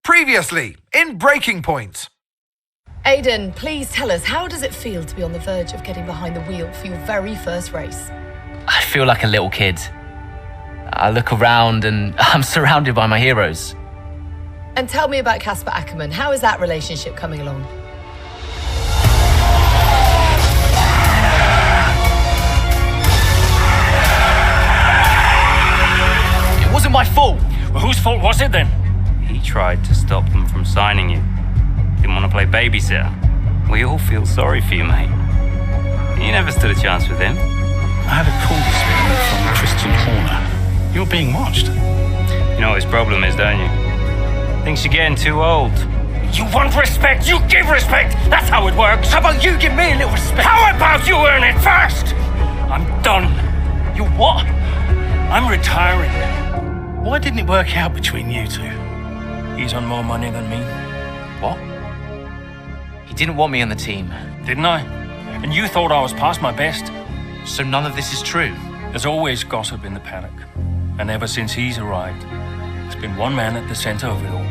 Previously, in Breaking Point. Aidan, please tell us, how does it feel to be on the verge of getting behind the wheel for your very first race? I feel like a little kid. I look around and I'm surrounded by my heroes. And tell me about Casper Ackerman. How is that relationship coming along? It wasn't my fault. Well, whose fault was it then? He tried to stop them from signing you. Didn't want to play babysitter. We all feel sorry for you, mate. You never stood a chance with him. I had a call this morning from Christian Horner. You're being watched. You know what his problem is, don't you? Thinks you're getting too old. You want respect, you give respect. That's how it works. How about you give me a little respect? How about you earn it first? I'm done. You what? I'm retiring. Why didn't it work out between you two? He's on more money than me. What? He didn't want me on the team. Didn't I? And you thought I was past my best? So none of this is true. There's always gossip in the paddock. And ever since he's arrived, there's been one man at the center of it all.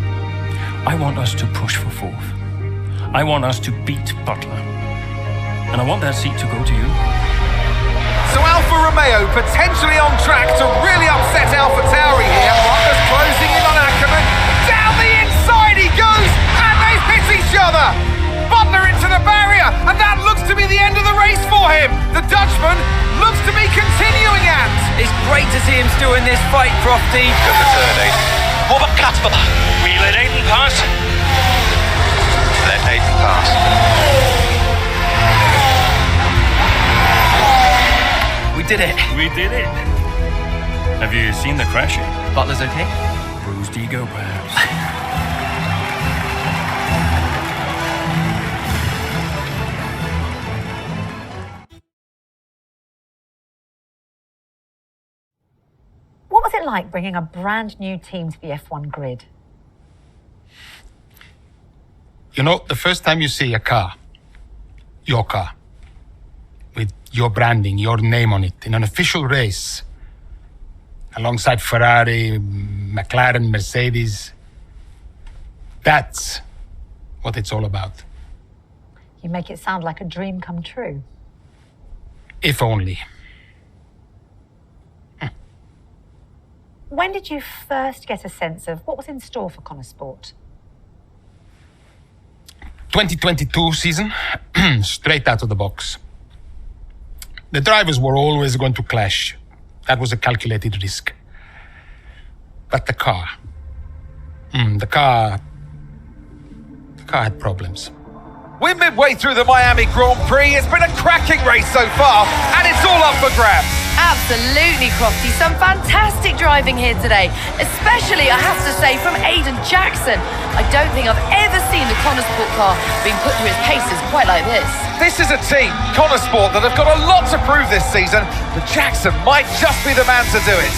I want us to push for fourth. I want us to beat Butler. And I want that seat to go to you. So Alfa Romeo potentially on track to really upset AlphaTauri here. Butler's closing in on Ackerman. Down the inside he goes, and they've hit each other. Butler into the barrier, and that looks to be the end of the race for him. The Dutchman looks to be continuing at. It's great to see him still in this fight, Crofty. Good return, Aiden. What about Casper? We let Aiden pass? Let Aiden pass. We did it. We did it. Have you seen the crash? Butler's okay? Bruised ego, perhaps. What was it like bringing a brand new team to the F1 grid? You know, the first time you see a car, your car, with your branding, your name on it, in an official race, alongside Ferrari, McLaren, Mercedes, that's what it's all about. You make it sound like a dream come true. If only. When did you first get a sense of what was in store for Connor Sport? 2022 season, straight out of the box. The drivers were always going to clash. That was a calculated risk. But the car had problems. We're midway through the Miami Grand Prix. It's been a cracking race so far, and it's all up for grabs. Absolutely, Crofty. Some fantastic driving here today, especially, I have to say, from Aiden Jackson. I don't think I've ever seen the Connor Sport car being put through its paces quite like this. This is a team, Connor Sport, that have got a lot to prove this season, but Jackson might just be the man to do it.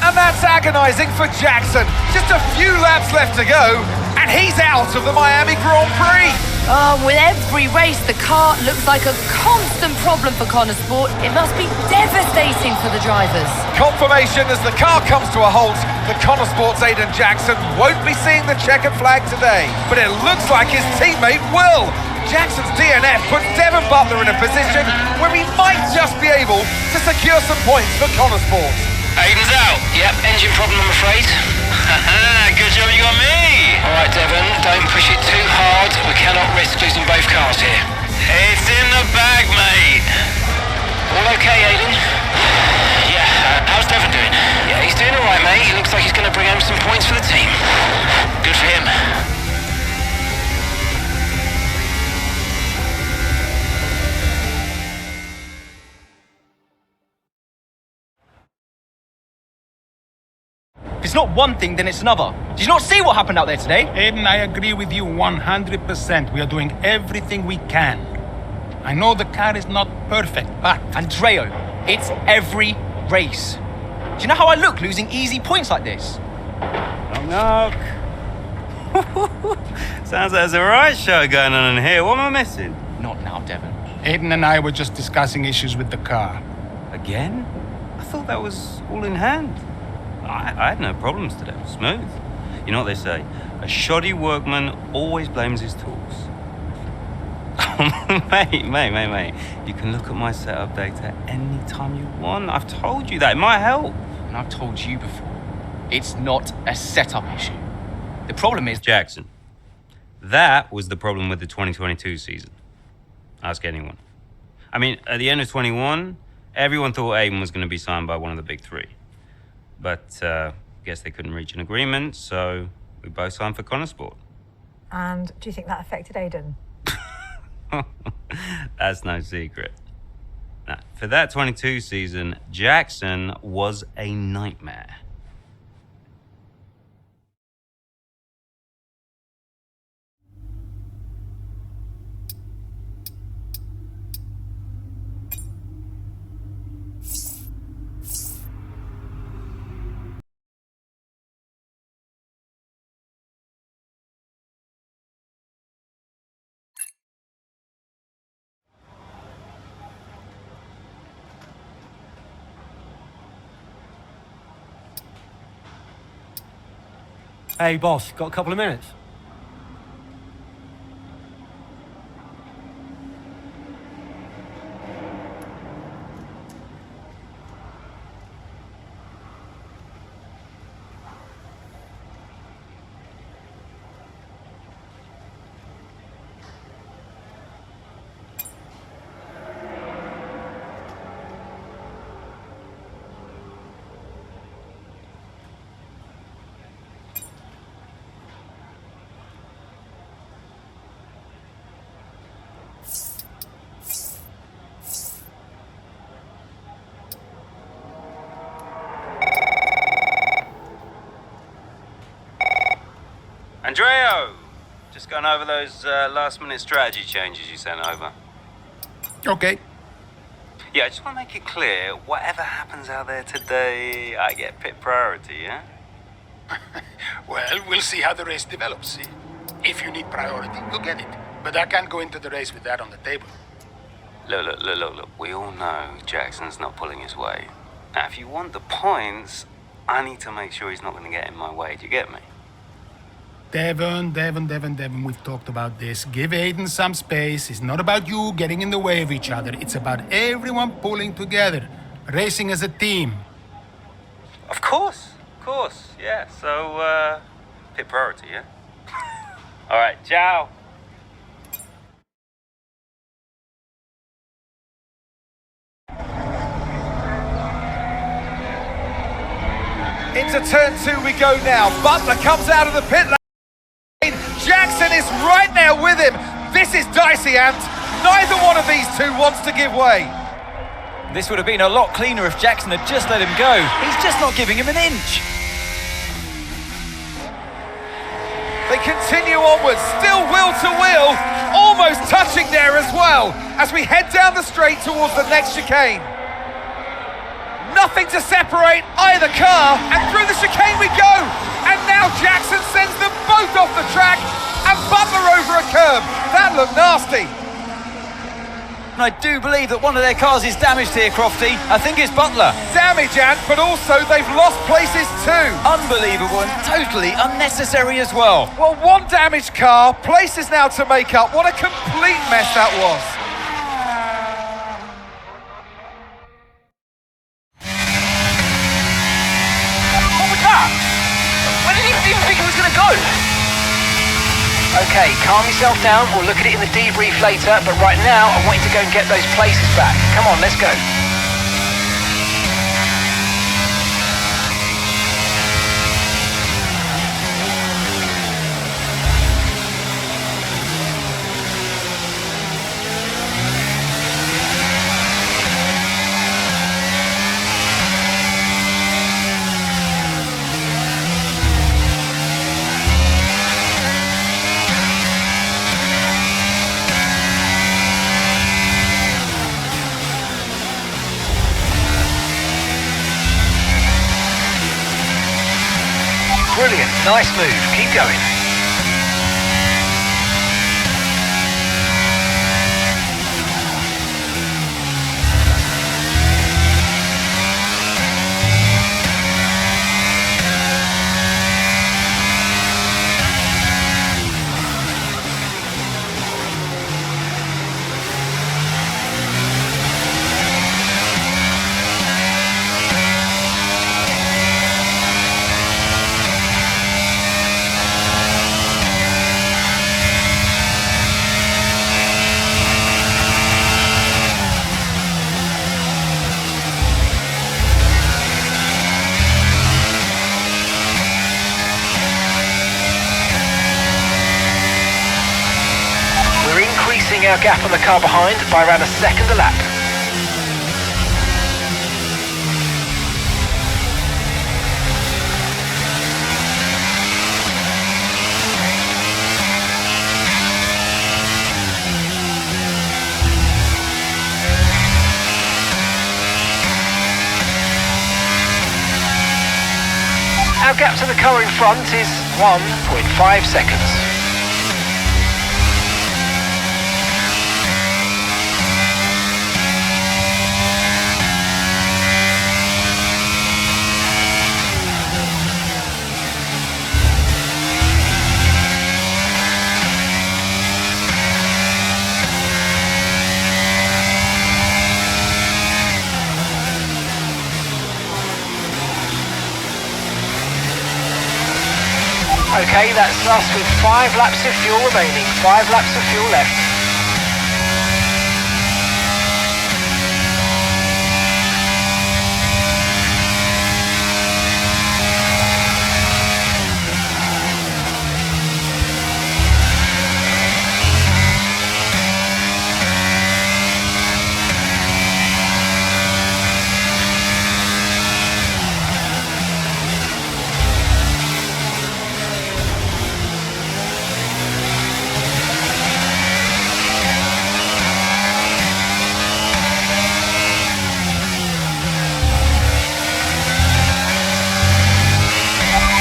And that's agonising for Jackson. Just a few laps left to go, and he's out of the Miami Grand Prix. Oh, with every race, the car looks like a constant problem for Connor Sport. It must be devastating for the drivers. Confirmation as the car comes to a halt. The Connor Sport's Aiden Jackson won't be seeing the checkered flag today, but it looks like his teammate will. Jackson's DNF puts Devon Butler in a position where he might just be able to secure some points for Connor Sport. Aiden's out. Yep, engine problem, I'm afraid. Good job you got me. All right, Devon, don't push it too hard. We cannot risk losing both cars here. It's in the bag, mate. All okay, Aiden? Yeah, how's Devon doing? Yeah, he's doing all right, mate. He looks like he's going to bring home some points for the team. Good for him. If it's not one thing, then it's another. Did you not see what happened out there today? Aiden, I agree with you 100%. We are doing everything we can. I know the car is not perfect, but... Andreo, it's every race. Do you know how I look losing easy points like this? Knock, knock. Sounds like there's a right show going on in here. What am I missing? Not now, Devon. Aiden and I were just discussing issues with the car. Again? I thought that was all in hand. I had no problems today. Smooth. You know what they say? A shoddy workman always blames his tools. mate. You can look at my setup data any time you want. I've told you that. It might help. And I've told you before, it's not a setup issue. The problem is... Jackson, that was the problem with the 2022 season. Ask anyone. I mean, at the end of 21, everyone thought Aiden was going to be signed by one of the big three. But guess they couldn't reach an agreement, so we both signed for Connor Sport. And do you think that affected Aiden? That's no secret. Now, for that 22 season, Jackson was a nightmare. Hey, boss, got a couple of minutes? Andreo! Just going over those last-minute strategy changes you sent over. Okay. Yeah, I just want to make it clear, whatever happens out there today, I get pit priority, yeah? Well, we'll see how the race develops. If you need priority, you'll get it. But I can't go into the race with that on the table. Look. We all know Jackson's not pulling his weight. Now, if you want the points, I need to make sure he's not going to get in my way. Do you get me? Devon, we've talked about this. Give Aiden some space. It's not about you getting in the way of each other. It's about everyone pulling together, racing as a team. Of course, yeah. So, pit priority, yeah? All right, ciao. Into turn 2 we go now. Butler comes out of the pit lane. Jackson is right there with him. This is dicey, Ant. Neither one of these two wants to give way. This would have been a lot cleaner if Jackson had just let him go. He's just not giving him an inch. They continue onwards, still wheel to wheel, almost touching there as well, as we head down the straight towards the next chicane. Nothing to separate either car, and through the chicane we go. And now Jackson sends them both off the track, And Butler over a curb. That looked nasty. And I do believe that one of their cars is damaged here, Crofty. I think it's Butler. Damage, Ant, but also they've lost places too. Unbelievable and totally unnecessary as well. Well, one damaged car, places now to make up. What a complete mess that was. What was that? Where did he even think he was going to go? Okay, calm yourself down. We'll look at it in the debrief later, but right now I want you to go and get those places back. Come on, let's go. Brilliant, nice move, keep going. Our gap on the car behind by around a second a lap. Our gap to the car in front is 1.5 seconds. Okay, that's us with 5 laps of fuel remaining, 5 laps of fuel left.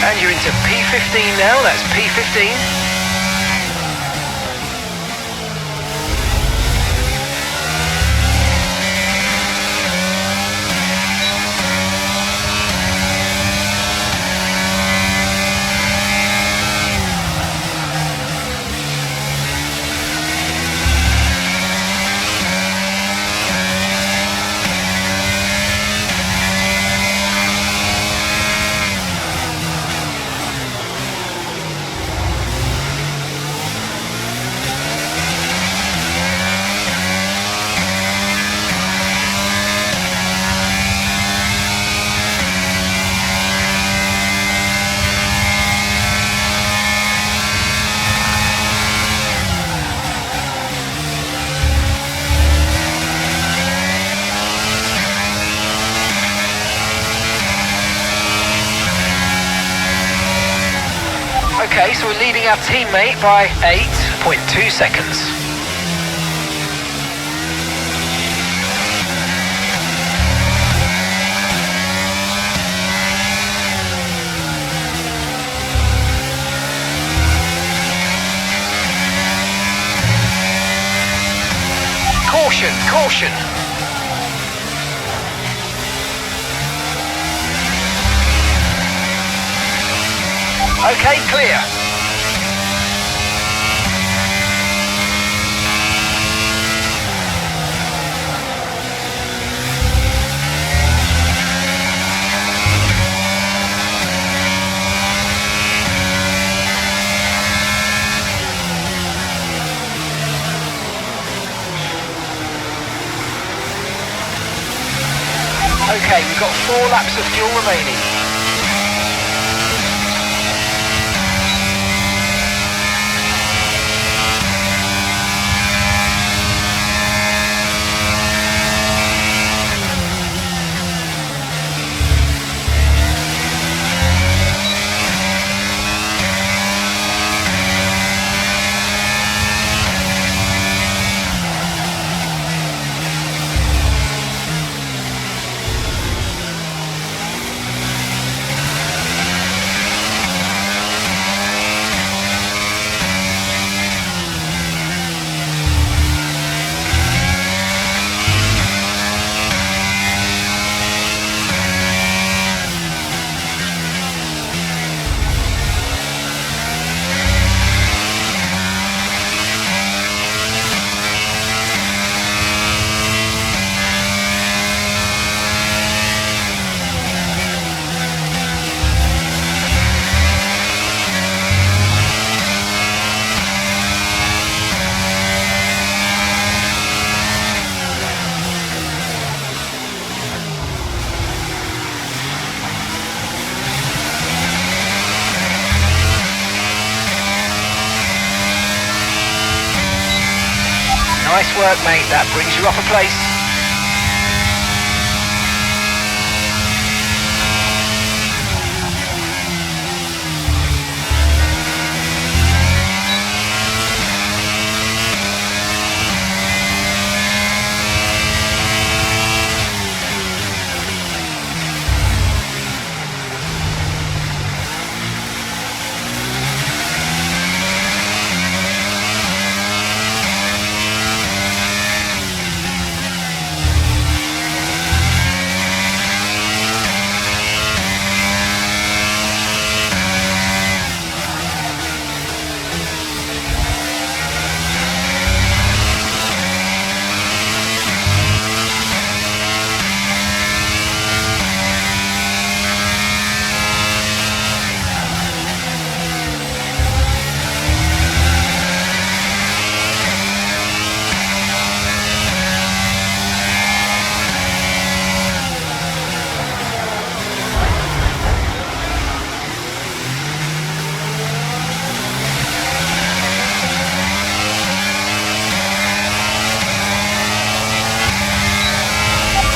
And you're into P15 now, that's P15. Okay, so we're leading our teammate by 8.2 seconds. caution. Okay, clear. Okay, we've got 4 laps of fuel remaining. Nice work, mate. That brings you off a place.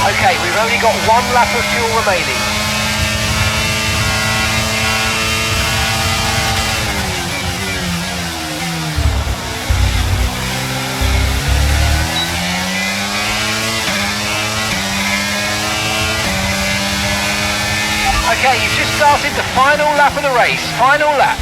Okay, we've only got 1 lap of fuel remaining. Okay, you've just started the final lap of the race. Final lap.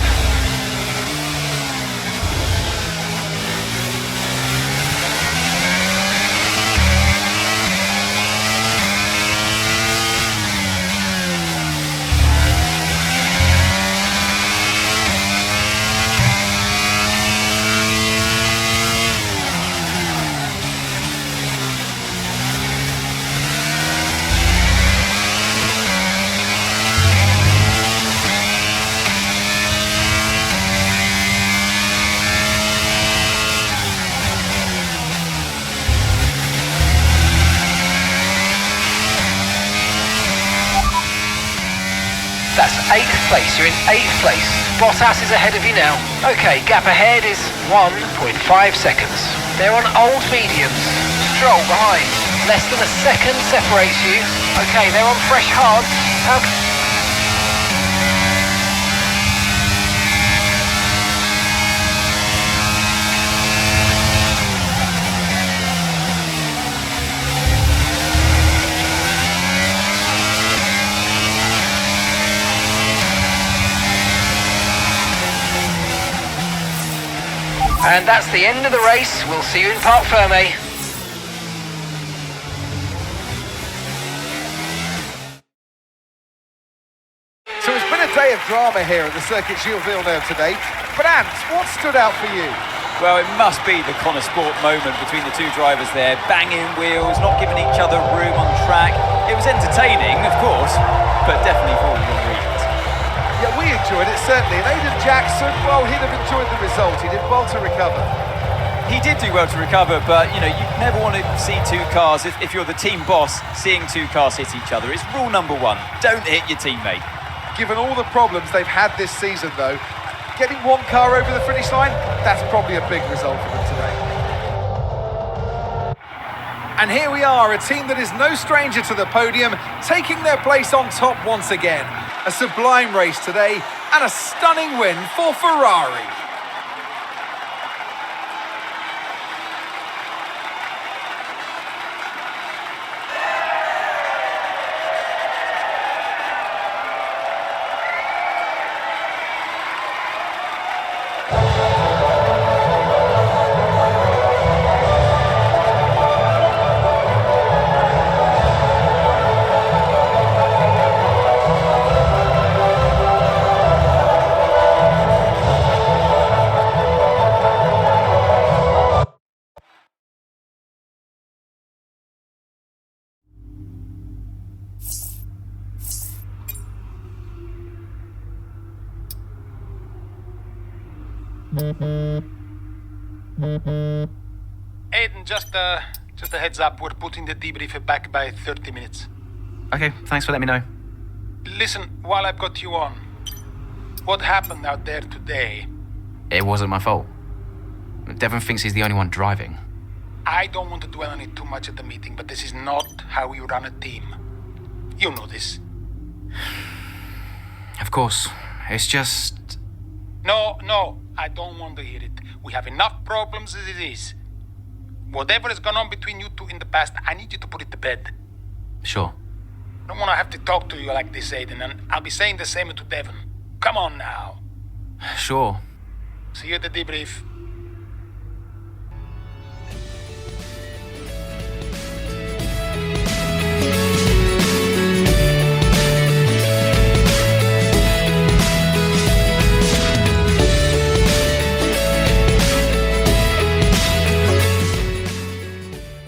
That's 8th place, you're in 8th place. Bottas is ahead of you now. Okay, gap ahead is 1.5 seconds. They're on old mediums. Stroll behind. Less than a second separates you. Okay, they're on fresh hards. And that's the end of the race. We'll see you in Parc Fermé. day of drama here at the Circuit Gilles Villeneuve today. But Ant, what stood out for you? Well, it must be the Connor Sport moment between the two drivers there, banging wheels, not giving each other room on track. It was entertaining, of course, but definitely for all the wrong reasons. Yeah, we enjoyed it, certainly. And Aiden Jackson, well, he'd have enjoyed the result. He did well to recover. He did do well to recover, but, you never want to see two cars, if you're the team boss, seeing two cars hit each other. It's rule number one, don't hit your teammate. Given all the problems they've had this season, though, getting one car over the finish line, that's probably a big result for them today. And here we are, a team that is no stranger to the podium, taking their place on top once again. A sublime race today, and a stunning win for Ferrari. Aiden, just a heads up, we're putting the debrief back by 30 minutes. Okay, thanks for letting me know. Listen, while I've got you on, what happened out there today? It wasn't my fault. Devon thinks he's the only one driving. I don't want to dwell on it too much at the meeting, but this is not how you run a team. You know this. Of course. It's just... No, I don't want to hear it. We have enough problems as it is. Whatever has gone on between you two in the past, I need you to put it to bed. Sure. I don't want to have to talk to you like this, Aiden, and I'll be saying the same to Devon. Come on now. Sure. See you at the debrief.